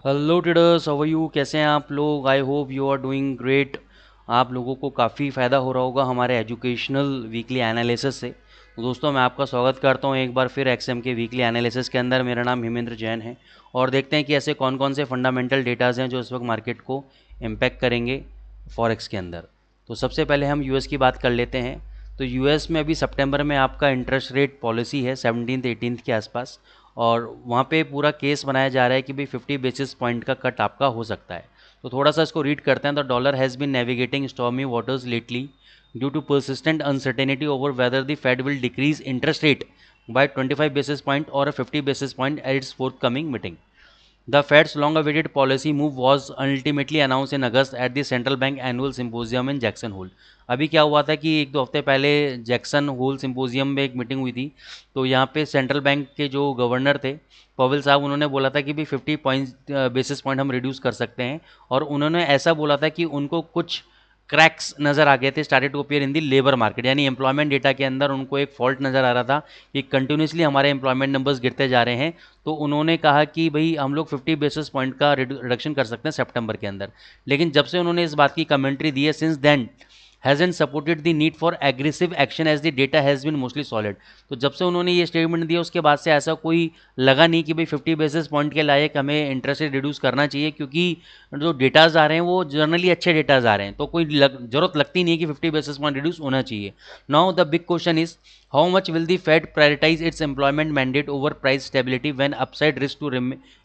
Hello traders, how are you? कैसे हैं आप लोग? I hope you are doing great. आप लोगों को काफ़ी फ़ायदा हो रहा होगा हमारे एजुकेशनल वीकली एनालिसिस से। तो दोस्तों, मैं आपका स्वागत करता हूं एक बार फिर एक्सएम के वीकली एनालिसिस के अंदर। मेरा नाम हिमेंद्र जैन है और देखते हैं कि ऐसे कौन कौन से फंडामेंटल डेटाज हैं जो इस वक्त मार्केट को इम्पैक्ट करेंगे फॉरेक्स के अंदर। तो सबसे पहले हम यूएस की बात कर लेते हैं। तो यूएस में अभी सितंबर में आपका इंटरेस्ट रेट पॉलिसी है 17th-18th के आसपास, और वहाँ पे पूरा केस बनाया जा रहा है कि भाई 50 बेसिस पॉइंट का कट आपका हो सकता है। तो थोड़ा सा इसको रीड करते हैं। The dollar has been navigating stormy waters lately due to persistent uncertainty over whether the Fed will decrease interest rate by 25 basis point or 50 basis point at its forthcoming meeting. The Fed's long-awaited policy move was ultimately announced in August at the Central Bank Annual Symposium in Jackson Hole. अभी क्या हुआ था कि एक दो हफ्ते पहले Jackson Hole symposium में एक मीटिंग हुई थी। तो यहाँ पे सेंट्रल बैंक के जो गवर्नर थे पवेल साहब, उन्होंने बोला था कि भी 50 पॉइंट बेसिस पॉइंट हम रिड्यूस कर सकते हैं। और उन्होंने ऐसा बोला था कि उनको कुछ क्रैक्स नज़र आ गए थे, started to appear in the labour market, यानी एम्प्लॉयमेंट डेटा के अंदर उनको एक फॉल्ट नज़र आ रहा था कि कंटिन्यूसली हमारे एम्प्लॉयमेंट नंबर्स गिरते जा रहे हैं। तो उन्होंने कहा कि भाई हम लोग 50 बेसिस पॉइंट का रिडक्शन कर सकते हैं सितंबर के अंदर। लेकिन जब से उन्होंने इस बात की कमेंट्री दी है, since then hasn't supported the need for aggressive action as the data has been mostly solid। तो जब से उन्होंने ये स्टेटमेंट दिया उसके बाद से ऐसा कोई लगा नहीं कि भाई 50 बेसिस पॉइंट के लायक हमें इंटरेस्ट रेट रिड्यूस करना चाहिए, क्योंकि जो डेटाज आ रहे हैं वो जनरली अच्छे डेटाज आ रहे हैं। तो कोई जरूरत लगती नहीं है कि 50 बेसिस पॉइंट रिड्यूस होना चाहिए। Now the big question is how much will the Fed prioritise its employment mandate over price stability when upside risk to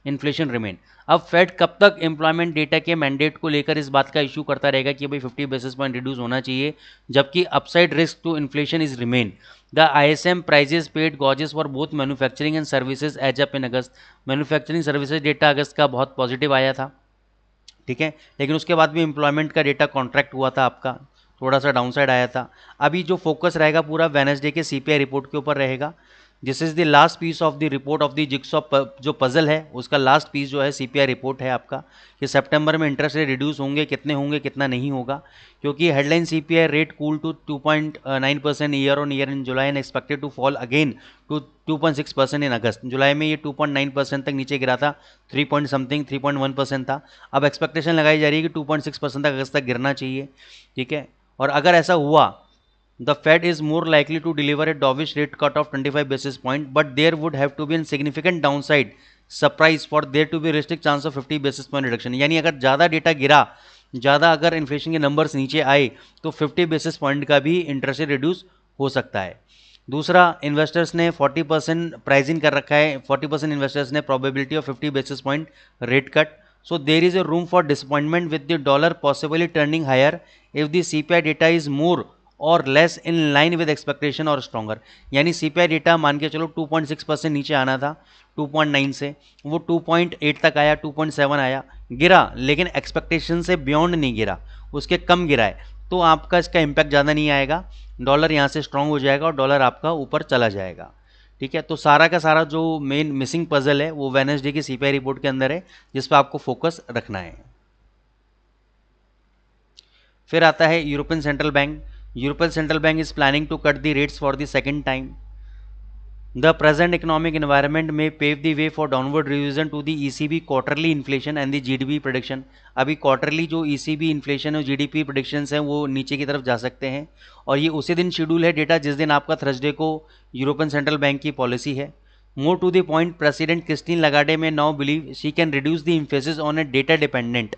inflation remain. अब फेड कब तक एम्प्लॉयमेंट डेटा के मैंडेट को लेकर इस बात का इशू करता रहेगा कि भाई 50 बेसिस पॉइंट रिड्यूस होना चाहिए, जबकि upside risk to inflation is remain. The ISM prices paid gauges for both manufacturing and services as up in August. Manufacturing services data अगस्त का बहुत पॉजिटिव आया था, ठीक है, लेकिन उसके बाद भी एम्प्लॉयमेंट का डेटा कॉन्ट्रैक्ट हुआ था आपका, थोड़ा सा डाउनसाइड आया था। अभी जो फोकस रहेगा पूरा वेडनेसडे के सीपीआई रिपोर्ट के ऊपर रहेगा। This is the last piece of the report of the jigsaw, जो पजल है उसका लास्ट पीस जो है सीपीआई रिपोर्ट है आपका, कि सितंबर में इंटरेस्ट रेट रिड्यूस होंगे, कितने होंगे कितना नहीं होगा। क्योंकि headline CPI rate cool to 2.9% year on year in July and expected to fall again to 2.6% in August. जुलाई में ये 2.9% तक नीचे गिरा था, 3 पॉइंट समथिंग 3.1% था। अब एक्सपेक्टेशन लगाई जा रही है कि 2.6% तक अगस्त तक गिरना चाहिए, ठीक है। और अगर ऐसा हुआ, the Fed is more likely to deliver a dovish rate cut of 25 basis point, but there would have to be a significant downside surprise for there to be realistic chance of 50 basis point reduction। यानी अगर ज़्यादा data गिरा, ज़्यादा अगर inflation के numbers नीचे आए, तो 50 बेसिस पॉइंट का भी इंटरेस्ट रेट रिड्यूस हो सकता है। दूसरा, इन्वेस्टर्स ने 40% प्राइजिंग कर रखा है, 40% इन्वेस्टर्स ने probability of 50 basis point rate cut. So there is a room for disappointment with the dollar possibly turning higher if the CPI data is more और less in line with expectation और stronger. यानी CPI data मान के चलो 2.6% नीचे आना था 2.9 से, वो 2.8 तक आया, 2.7 आया, गिरा, लेकिन एक्सपेक्टेशन से बियॉन्ड नहीं गिरा, उसके कम गिरा है। तो आपका इसका इम्पैक्ट ज़्यादा नहीं आएगा, डॉलर यहाँ से स्ट्रांग हो जाएगा और डॉलर आपका ऊपर चला जाएगा, ठीक है। तो सारा का सारा जो मेन मिसिंग पजल है वो वेडनेसडे की सीपीआई रिपोर्ट के अंदर है, जिस पर आपको फोकस रखना है। फिर आता है European Central bank. European Central Bank is planning to cut the rates for the second time. The present economic environment may pave the way for downward revision to the ECB quarterly inflation and the GDP prediction। अभी quarterly जो ECB inflation और GDP predictions हैं वो नीचे की तरफ जा सकते हैं, और ये उसी दिन शेड्यूल है डेटा जिस दिन आपका थर्सडे को यूरोपियन सेंट्रल बैंक की पॉलिसी है। More to the point, president Christine Lagarde may now believe she can reduce the emphasis on a data dependent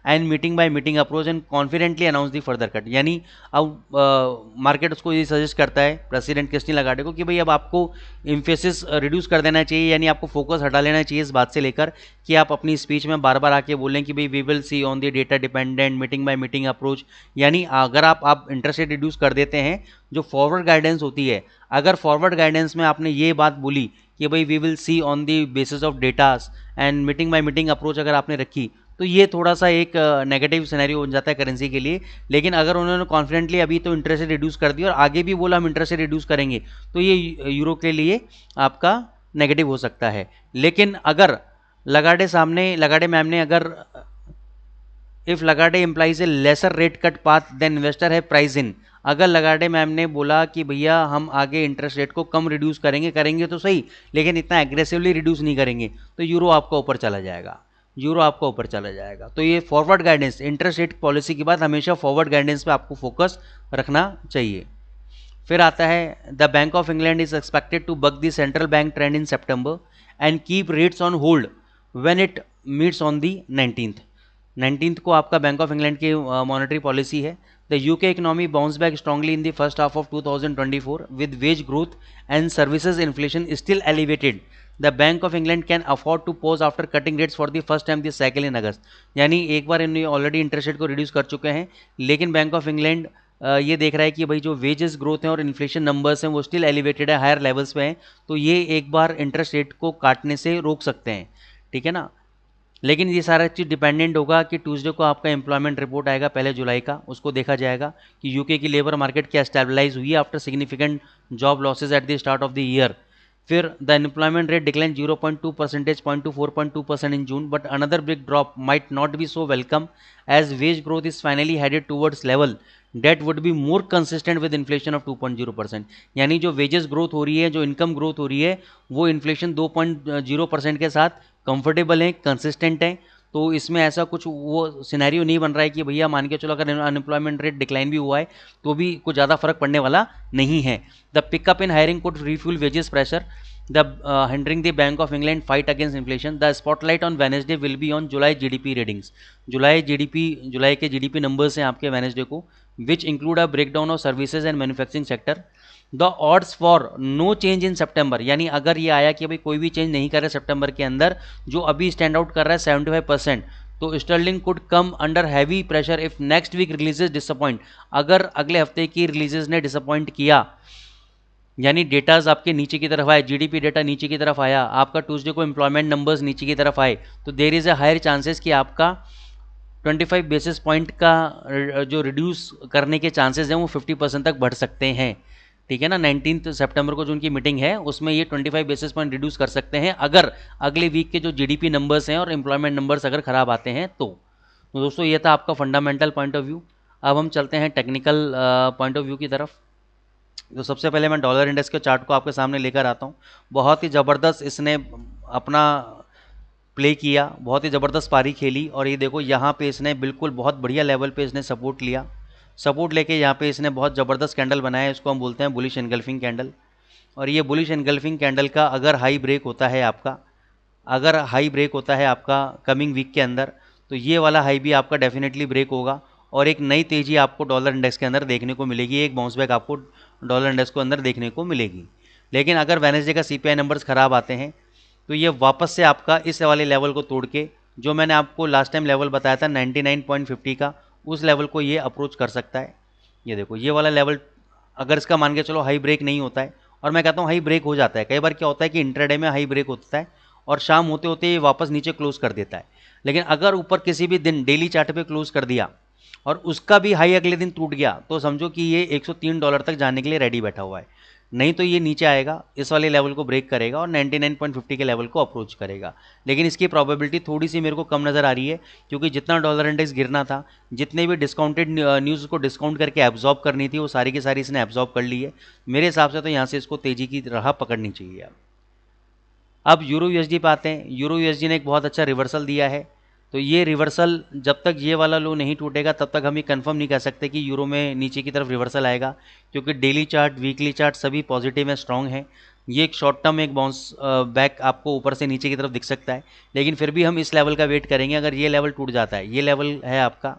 and meeting by meeting approach and confidently announce the further cut. यानी अब market उसको ये suggest करता है president Christine लगार्डे को कि भाई अब आपको इम्फेसिस रिड्यूस कर देना चाहिए, यानी आपको फोकस हटा लेना चाहिए इस बात से लेकर कि आप अपनी स्पीच में बार बार आके बोलें कि भाई we will see on the data dependent meeting by meeting approach. यानी अगर आप इंटरेस्ट रेट रिड्यूस कर देते हैं, जो फॉरवर्ड गाइडेंस होती है, अगर फॉरवर्ड गाइडेंस में आपने ये बात बोली कि भाई we will see on the basis of datas and meeting by meeting approach अगर आपने रखी, तो ये थोड़ा सा एक नेगेटिव सिनेरियो बन जाता है करेंसी के लिए। लेकिन अगर उन्होंने कॉन्फिडेंटली अभी तो इंटरेस्ट रेट रिड्यूस कर दिया और आगे भी बोला हम इंटरेस्ट रेट रिड्यूस करेंगे, तो ये यूरो के लिए आपका नेगेटिव हो सकता है। लेकिन अगर लगार्डे मैम ने अगर if Lagarde implies a lesser rate cut path then investor है प्राइस इन, अगर लगार्डे मैम ने बोला कि भैया हम आगे इंटरेस्ट रेट को कम रिड्यूस करेंगे तो सही, लेकिन इतना एग्रेसिवली रिड्यूस नहीं करेंगे, तो यूरो आपका ऊपर चला जाएगा। यूरो आपका ऊपर चला जाएगा। तो ये forward guidance, interest rate policy के बाद हमेशा फॉरवर्ड गाइडेंस पे आपको फोकस रखना चाहिए। फिर आता है the Bank of England is expected to buck the central bank trend in September and keep rates on hold when it meets on the 19th को आपका बैंक ऑफ इंग्लैंड की मॉनेटरी पॉलिसी है। The UK economy bounce back strongly in the first half of 2024 with wage growth and services inflation still elevated. The Bank of England can afford to pause after cutting rates for the first time this cycle in August. यानी एक बार इन्होंने already interest rate को reduce कर चुके हैं, लेकिन bank of England ये देख रहा है कि भाई जो वेजेस ग्रोथ है और इन्फ्लेशन नंबर्स हैं वो स्टिल एलिवेटेड है, हायर लेवल्स पे हैं, तो ये एक बार इंटरेस्ट रेट को काटने से रोक सकते हैं, ठीक है ना। लेकिन ये सारा चीज़ डिपेंडेंट होगा कि ट्यूसडे को आपका एम्प्लॉयमेंट रिपोर्ट आएगा 1 जुलाई का, उसको देखा जाएगा कि यूके की लेबर मार्केट क्या स्टेबलाइज हुई है after significant job losses at the start of the year. फिर the employment rate decline 0.2 percentage point to 4.2% in June, but another big drop might not be so welcome as wage growth is finally headed towards level that would be more consistent with inflation of 2.0%। यानी जो wages growth हो रही है, जो income growth हो रही है, वो इन्फ्लेशन 2.0% के साथ कंफर्टेबल है, कंसिस्टेंट है। तो इसमें ऐसा कुछ वो सिनेरियो नहीं बन रहा है कि भैया मान के चलो अगर अनएम्प्लॉयमेंट रेट डिक्लाइन भी हुआ है तो भी कुछ ज़्यादा फर्क पड़ने वाला नहीं है। The pickup in hiring could refuel wages pressure the hindering the Bank of England fight against inflation. The spotlight on Wednesday will be on July GDP readings. July के जीडीपी नंबर्स हैं आपके वेनेसडे को, which include a breakdown of services and manufacturing sector. The odds for no change in September, यानी अगर ये आया कि भाई कोई भी चेंज नहीं कर रहे सितंबर के अंदर, जो अभी स्टैंड आउट कर रहा है 75%, तो sterling could come under heavy pressure if next week releases disappoint. अगर अगले हफ्ते की रिलीजेस ने डिसअपॉइंट किया, यानी डेटाज आपके नीचे की तरफ आए, जीडीपी डेटा नीचे की तरफ आया, आपका ट्यूसडे को एम्प्लॉयमेंट नंबर्स नीचे की तरफ आए, तो there is a higher chances कि आपका 25 बेसिस पॉइंट का जो रिड्यूस करने के चांसेस हैं वो 50% तक बढ़ सकते हैं, ठीक है ना। 19 सितंबर को जो उनकी मीटिंग है उसमें ये 25 बेसिस पॉइंट रिड्यूस कर सकते हैं अगर अगले वीक के जो जीडीपी नंबर्स हैं और एम्प्लॉयमेंट नंबर्स अगर ख़राब आते हैं तो दोस्तों ये था आपका फंडामेंटल पॉइंट ऑफ व्यू। अब हम चलते हैं टेक्निकल पॉइंट ऑफ व्यू की तरफ। तो सबसे पहले मैं डॉलर इंडेक्स के चार्ट को आपके सामने लेकर आता हूँ। बहुत ही ज़बरदस्त इसने अपना प्ले किया, बहुत ही ज़बरदस्त पारी खेली, और ये देखो यहाँ पे इसने बिल्कुल बहुत बढ़िया लेवल पे इसने सपोर्ट लिया, सपोर्ट लेके यहाँ पे इसने बहुत ज़बरदस्त कैंडल बनाया, इसको हम बोलते हैं बुलिश एनगल्फिंग कैंडल। और ये बुलिश एनगल्फिंग कैंडल का अगर हाई ब्रेक होता है आपका, अगर हाई ब्रेक होता है आपका कमिंग वीक के अंदर, तो ये वाला हाई भी आपका डेफिनेटली ब्रेक होगा और एक नई तेज़ी आपको डॉलर इंडेक्स के अंदर देखने को मिलेगी, एक बाउंस बैक आपको डॉलर इंडेक्स को अंदर देखने को मिलेगी। लेकिन अगर वेडनेसडे का सीपीआई नंबर्स ख़राब आते हैं तो ये वापस से आपका इस वाले लेवल को तोड़ के, जो मैंने आपको लास्ट टाइम लेवल बताया था 99.50 का, उस लेवल को ये अप्रोच कर सकता है। ये देखो ये वाला लेवल अगर इसका मान के चलो हाई ब्रेक नहीं होता है, और मैं कहता हूँ हाई ब्रेक हो जाता है, कई बार क्या होता है कि इंट्राडे में हाई ब्रेक होता है और शाम होते होते ये वापस नीचे क्लोज कर देता है। लेकिन अगर ऊपर किसी भी दिन डेली चार्ट पे क्लोज कर दिया और उसका भी हाई अगले दिन टूट गया, तो समझो कि ये $103 तक जाने के लिए रेडी बैठा हुआ है। नहीं तो ये नीचे आएगा, इस वाले लेवल को ब्रेक करेगा और 99.50 के लेवल को अप्रोच करेगा। लेकिन इसकी प्रोबेबिलिटी थोड़ी सी मेरे को कम नज़र आ रही है, क्योंकि जितना डॉलर इंडेक्स गिरना था, जितने भी डिस्काउंटेड न्यूज़ को डिस्काउंट करके एब्जॉर्ब करनी थी, वो सारी की सारी इसने एब्जॉर्ब कर ली है। मेरे हिसाब से तो यहाँ से इसको तेज़ी की राह पकड़नी चाहिए। अब यूरो यूएसडी पे आते हैं। यूरो यूएसडी ने एक बहुत अच्छा रिवर्सल दिया है, तो ये रिवर्सल जब तक ये वाला लो नहीं टूटेगा तब तक हम ये कंफर्म नहीं कर सकते कि यूरो में नीचे की तरफ रिवर्सल आएगा, क्योंकि डेली चार्ट, वीकली चार्ट सभी पॉजिटिव है, स्ट्रॉन्ग है। ये एक शॉर्ट टर्म एक बाउंस बैक आपको ऊपर से नीचे की तरफ दिख सकता है, लेकिन फिर भी हम इस लेवल का वेट करेंगे। अगर ये लेवल टूट जाता है, ये लेवल है आपका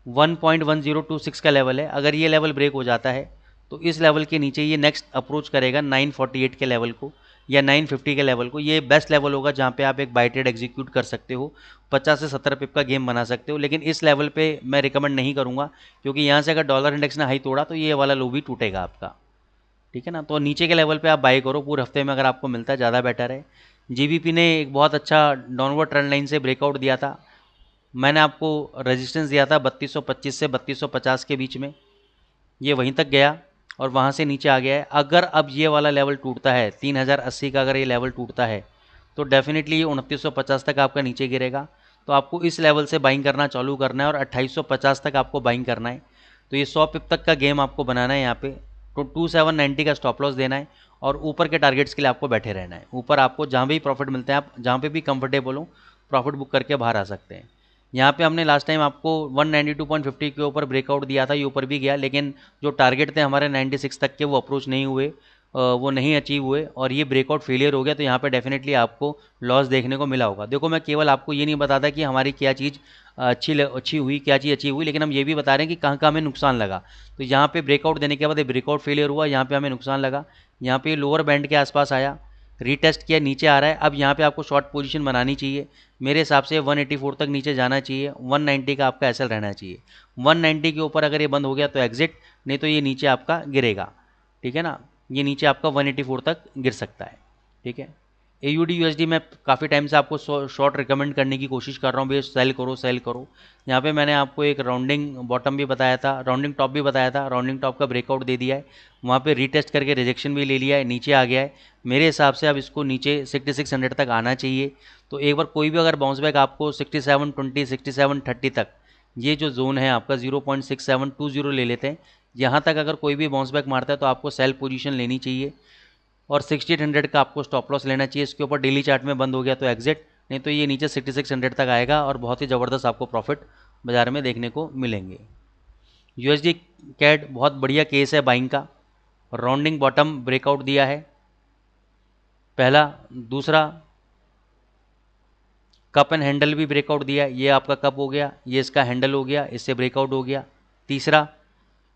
1.1026 का लेवल है, अगर ये लेवल ब्रेक हो जाता है तो इस लेवल के नीचे ये नेक्स्ट अप्रोच करेगा 948 के लेवल को या 950 के लेवल को। ये बेस्ट लेवल होगा जहाँ पे आप एक बाय ट्रेड एग्जीक्यूट कर सकते हो, 50 से 70 पिप का गेम बना सकते हो। लेकिन इस लेवल पे मैं रिकमेंड नहीं करूँगा, क्योंकि यहाँ से अगर डॉलर इंडेक्स ने हाई तोड़ा तो ये वाला लो भी टूटेगा आपका, ठीक है ना। तो नीचे के लेवल पे आप बाई करो, पूरे हफ्ते में अगर आपको मिलता है ज़्यादा बेटर है। जीबीपी ने एक बहुत अच्छा डाउनवर्ड ट्रेंड लाइन से ब्रेकआउट दिया था, मैंने आपको रेजिस्टेंस दिया था 3225 से 3250 के बीच में, ये वहीं तक गया और वहाँ से नीचे आ गया है। अगर अब ये वाला लेवल टूटता है 3080 का, अगर ये लेवल टूटता है तो डेफिनेटली ये 2950 तक आपका नीचे गिरेगा। तो आपको इस लेवल से बाइंग करना चालू करना है और 2850 तक आपको बाइंग करना है। तो ये 100 पिप तक का गेम आपको बनाना है यहाँ पे। तो 2790 का स्टॉप लॉस देना है और ऊपर के टारगेट्स के लिए आपको बैठे रहना है। ऊपर आपको जहाँ भी प्रॉफिट मिलते हैं, आप जहाँ पे भी कंफर्टेबल हो प्रॉफिट बुक करके बाहर आ सकते हैं। यहाँ पे हमने लास्ट टाइम आपको 192.50 के ऊपर ब्रेकआउट दिया था, ये ऊपर भी गया, लेकिन जो टारगेट थे हमारे 96 तक के वो अप्रोच नहीं हुए, वो नहीं अचीव हुए और ये ब्रेकआउट फेलियर हो गया। तो यहाँ पे डेफिनेटली आपको लॉस देखने को मिला होगा। देखो मैं केवल आपको ये नहीं बताता कि हमारी क्या चीज़ अच्छी हुई, क्या चीज़ अच्छी हुई, लेकिन हम ये भी बता रहे हैं कि कहाँ कहाँ हमें नुकसान लगा। तो यहाँ पे ब्रेकआउट देने के बाद ब्रेकआउट फेलियर हुआ, यहाँ पे हमें नुकसान लगा। यहाँ पे लोअर बैंड के आसपास आया, रीटेस्ट किया, नीचे आ रहा है। अब यहाँ पे आपको शॉर्ट पोजीशन बनानी चाहिए। मेरे हिसाब से 184 तक नीचे जाना चाहिए, 190 का आपका एसएल रहना चाहिए। 190 के ऊपर अगर ये बंद हो गया तो एग्जिट, नहीं तो ये नीचे आपका गिरेगा। ठीक है ना, ये नीचे आपका 184 तक गिर सकता है। ठीक है, AUD USD मैं काफ़ी टाइम से आपको शॉर्ट रिकमेंड करने की कोशिश कर रहा हूँ भैया, सेल करो सेल करो। यहाँ पे मैंने आपको एक राउंडिंग बॉटम भी बताया था, राउंडिंग टॉप भी बताया था, राउंडिंग टॉप का ब्रेकआउट दे दिया है, वहाँ पे रीटेस्ट करके रिजेक्शन भी ले लिया है, नीचे आ गया है। मेरे हिसाब से अब इसको नीचे 6600 तक आना चाहिए। तो एक बार कोई भी अगर बाउंस बैक आपको 6720 6730 तक, ये जो जोन है आपका 0.6720 ले लेते हैं, यहाँ तक अगर कोई भी बाउंस बैक मारता है तो आपको सेल पोजीशन लेनी चाहिए और 6800 का आपको स्टॉप लॉस लेना चाहिए। इसके ऊपर डेली चार्ट में बंद हो गया तो एग्जिट, नहीं तो ये नीचे 6600 तक आएगा और बहुत ही ज़बरदस्त आपको प्रॉफिट बाजार में देखने को मिलेंगे। USD कैड बहुत बढ़िया केस है बाइंग का, राउंडिंग बॉटम ब्रेकआउट दिया है पहला, दूसरा कप एंड हैंडल भी ब्रेकआउट दिया है, ये आपका कप हो गया, ये इसका हैंडल हो गया, इससे ब्रेकआउट हो गया। तीसरा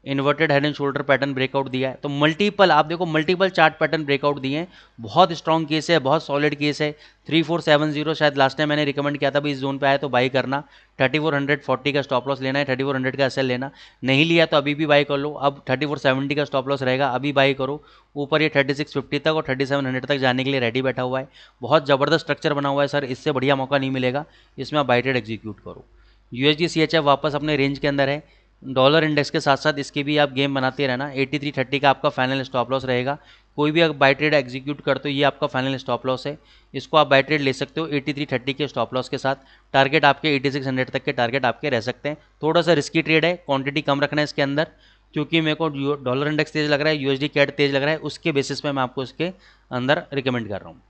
inverted head and shoulder pattern breakout दिया है। तो मल्टीपल, आप देखो मल्टीपल चार्ट पैटर्न ब्रेकआउट दिए हैं, बहुत स्ट्रॉन्ग केस है, बहुत सॉलिड केस है। 3470 शायद लास्ट टाइम मैंने रिकमेंड किया था भाई, इस जोन पे आया तो बाई करना। 3440 का स्टॉप लॉस लेना है, 3400 का एसएल लेना, नहीं लिया तो अभी भी बाई कर लो। अब 3470 का स्टॉप लॉस रहेगा, अभी बाई करो। ऊपर ये 3650 तक और 3700 तक जाने के लिए रेडी बैठा हुआ है। बहुत ज़बरदस्त स्ट्रक्चर बना हुआ है सर, इससे बढ़िया मौका नहीं मिलेगा, इसमें आप बाई ट्रेड एग्जीक्यूट करो। USD CHF वापस अपने रेंज के अंदर है। डॉलर इंडेक्स के साथ साथ इसके भी आप गेम बनाते रहना। 8330 का आपका फाइनल स्टॉप लॉस रहेगा। कोई भी अगर बाई ट्रेड एग्जीक्यूट करते हो, ये आपका फाइनल स्टॉप लॉस है, इसको आप बाई ट्रेड ले सकते हो 8330 के स्टॉप लॉस के साथ। टारगेट आपके 8600 तक के टारगेट आपके रह सकते हैं। थोड़ा सा रिस्की ट्रेड है, क्वांटिटी कम रखना है इसके अंदर, क्योंकि मेरे को डॉलर इंडेक्स तेज लग रहा है, USD कैड तेज लग रहा है, उसके बेसिस पे मैं आपको इसके अंदर रिकमेंड कर रहा हूँ।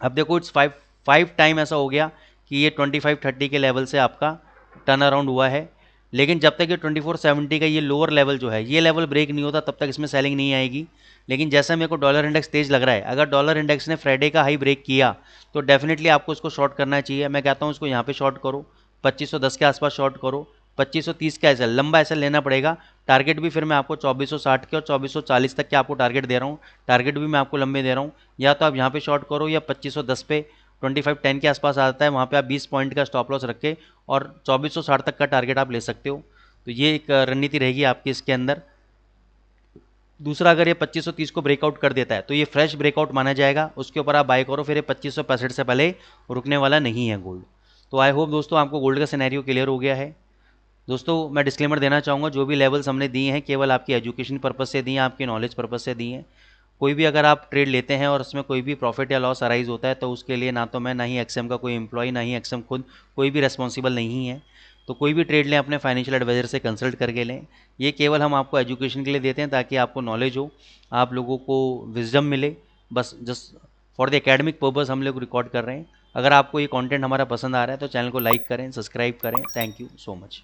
अब देखो इट्स फाइव टाइम ऐसा हो गया कि ये 2530 के लेवल से आपका टर्न अराउंड हुआ है, लेकिन जब तक ये 2470 का ये लोअर लेवल जो है, ये लेवल ब्रेक नहीं होता तब तक इसमें सेलिंग नहीं आएगी। लेकिन जैसा मेरे को डॉलर इंडेक्स तेज लग रहा है, अगर डॉलर इंडेक्स ने फ्राइडे का हाई ब्रेक किया तो डेफिनेटली आपको इसको शॉर्ट करना चाहिए। मैं कहता हूँ इसको यहाँ पे शॉर्ट करो, 2510 के आसपास शॉर्ट करो। 2530 का ऐसा लंबा ऐसा लेना पड़ेगा। टारगेट भी फिर मैं आपको 2460 के और 2440 तक के आपको टारगेट दे रहा हूँ, टारगेट भी मैं आपको लंबे दे रहा हूँ। या तो आप यहाँ पे शॉर्ट करो या 2510 पे 2510 के आसपास आता है, वहाँ पे आप 20 पॉइंट का स्टॉप लॉस रख के और 2460 तक का टारगेट आप ले सकते हो। तो ये एक रणनीति रहेगी आपकी इसके अंदर। दूसरा, अगर ये 2530 को ब्रेकआउट कर देता है तो ये फ्रेश ब्रेकआउट माना जाएगा, उसके ऊपर आप बाय करो, फिर ये 2565 से पहले रुकने वाला नहीं है गोल्ड। तो आई होप दोस्तों आपको गोल्ड का सिनेरियो क्लियर हो गया है। दोस्तों मैं डिस्क्लेमर देना चाहूँगा, जो भी लेवल्स हमने दिए हैं केवल आपकी एजुकेशन पर्पज़ से दिए हैं, आपकी नॉलेज पर्पज़ से दिए हैं। कोई भी अगर आप ट्रेड लेते हैं और उसमें कोई भी प्रॉफिट या लॉस अराइज होता है तो उसके लिए ना तो मैं, ना ही एक्सएम का कोई एम्प्लॉय, ना ही एक्सएम खुद कोई भी रिस्पॉन्सिबल नहीं है। तो कोई भी ट्रेड लें अपने फाइनेंशियल एडवाइजर से कंसल्ट करके लें। ये केवल हम आपको एजुकेशन के लिए देते हैं ताकि आपको नॉलेज हो, आप लोगों को विजडम मिले, बस just for the academic purpose हम लोग रिकॉर्ड कर रहे हैं। अगर आपको ये कंटेंट हमारा पसंद आ रहा है तो चैनल को लाइक करें, सब्सक्राइब करें। Thank you so much.